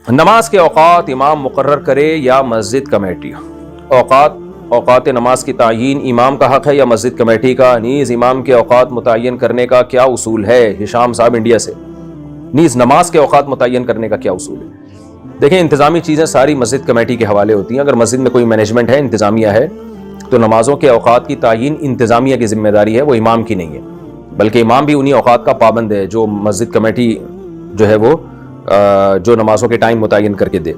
نماز کے اوقات امام مقرر کرے یا مسجد کمیٹی؟ اوقات نماز کی تعیین امام کا حق ہے یا مسجد کمیٹی کا؟ نیز امام کے اوقات متعین کرنے کا کیا اصول ہے؟ ہشام صاحب انڈیا سے۔ نیز نماز کے اوقات متعین کرنے کا کیا اصول ہے؟ دیکھیں، انتظامی چیزیں ساری مسجد کمیٹی کے حوالے ہوتی ہیں۔ اگر مسجد میں کوئی مینجمنٹ ہے، انتظامیہ ہے، تو نمازوں کے اوقات کی تعیین انتظامیہ کی ذمہ داری ہے، وہ امام کی نہیں ہے، بلکہ امام بھی انہی اوقات کا پابند ہے جو مسجد کمیٹی جو ہے وہ جو نمازوں کے ٹائم متعین کر کے دے۔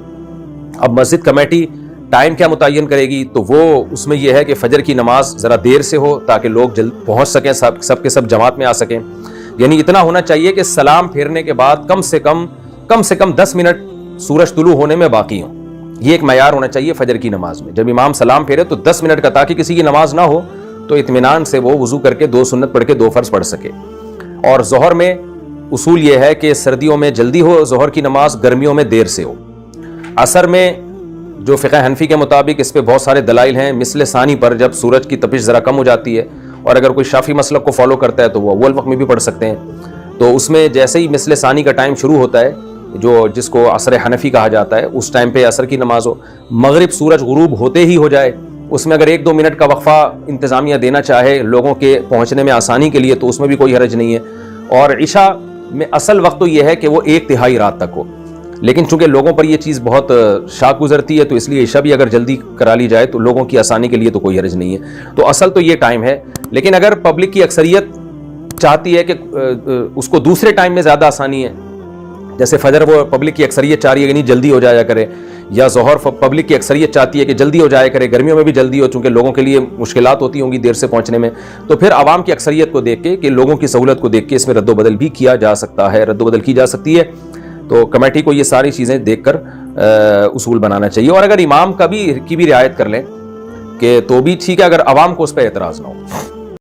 اب مسجد کمیٹی ٹائم کیا متعین کرے گی؟ تو وہ اس میں یہ ہے کہ فجر کی نماز ذرا دیر سے ہو تاکہ لوگ جلد پہنچ سکیں، سب کے سب جماعت میں آ سکیں۔ یعنی اتنا ہونا چاہیے کہ سلام پھیرنے کے بعد کم سے کم 10 منٹ سورج طلوع ہونے میں باقی ہوں۔ یہ ایک معیار ہونا چاہیے فجر کی نماز میں۔ جب امام سلام پھیرے تو 10 منٹ کا، تاکہ کسی کی نماز نہ ہو تو اطمینان سے وہ وضو کر کے 2 سنت پڑھ کے 2 فرض پڑھ سکے۔ اور ظہر میں اصول یہ ہے کہ سردیوں میں جلدی ہو ظہر کی نماز، گرمیوں میں دیر سے ہو۔ عصر میں جو فقہ حنفی کے مطابق اس پہ بہت سارے دلائل ہیں، مثل ثانی پر جب سورج کی تپش ذرا کم ہو جاتی ہے، اور اگر کوئی شافعی مسلک کو فالو کرتا ہے تو وہ اول وقت میں بھی پڑھ سکتے ہیں۔ تو اس میں جیسے ہی مثل ثانی کا ٹائم شروع ہوتا ہے، جس کو عصر حنفی کہا جاتا ہے، اس ٹائم پہ عصر کی نماز ہو۔ مغرب سورج غروب ہوتے ہی ہو جائے، اس میں اگر 1-2 منٹ کا وقفہ انتظامیہ دینا چاہے لوگوں کے پہنچنے میں آسانی کے لیے تو اس میں بھی کوئی حرج نہیں ہے۔ اور عشاء میں اصل وقت تو یہ ہے کہ وہ 1/3 رات تک ہو، لیکن چونکہ لوگوں پر یہ چیز بہت شاق گزرتی ہے تو اس لیے عشاء بھی اگر جلدی کرا لی جائے تو لوگوں کی آسانی کے لیے تو کوئی حرج نہیں ہے۔ تو اصل تو یہ ٹائم ہے، لیکن اگر پبلک کی اکثریت چاہتی ہے کہ اس کو دوسرے ٹائم میں زیادہ آسانی ہے، جیسے فجر وہ پبلک کی اکثریت چاہ رہی ہے کہ نہیں جلدی ہو جایا کرے، یا ظہر پبلک کی اکثریت چاہتی ہے کہ جلدی ہو جایا کرے، گرمیوں میں بھی جلدی ہو چونکہ لوگوں کے لیے مشکلات ہوتی ہوں گی دیر سے پہنچنے میں، تو پھر عوام کی اکثریت کو دیکھ کے کہ لوگوں کی سہولت کو دیکھ کے اس میں رد و بدل بھی کیا جا سکتا ہے، رد و بدل کی جا سکتی ہے۔ تو کمیٹی کو یہ ساری چیزیں دیکھ کر اصول بنانا چاہیے، اور اگر امام کی بھی رعایت کر لیں کہ تو بھی ٹھیک ہے، اگر عوام کو اس پہ اعتراض نہ ہو۔